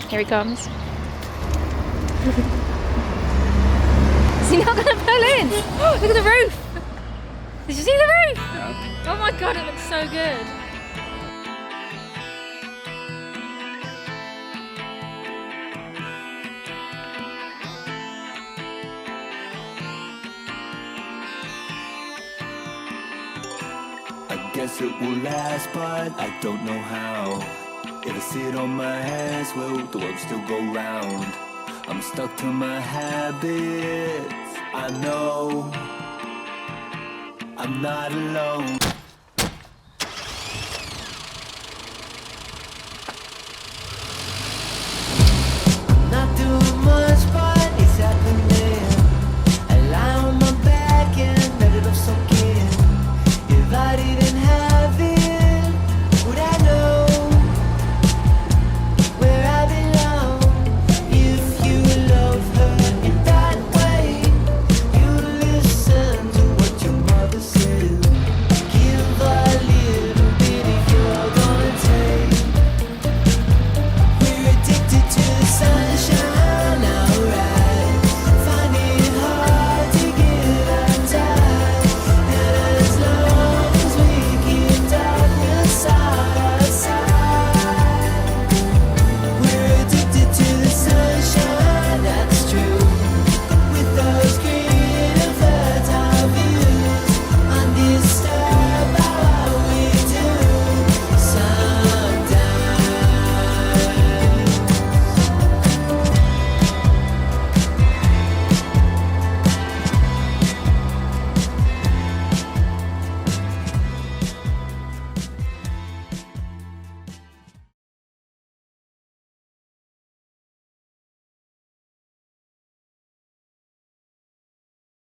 Here he comes. Is he not going to pull in? Oh, look at the roof. Did you see the roof? Yeah. Oh my God, it looks so good. I guess it will last, but I don't know how. If I sit on my hands, will the world still go round? I'm stuck to my habits. I know I'm not alone.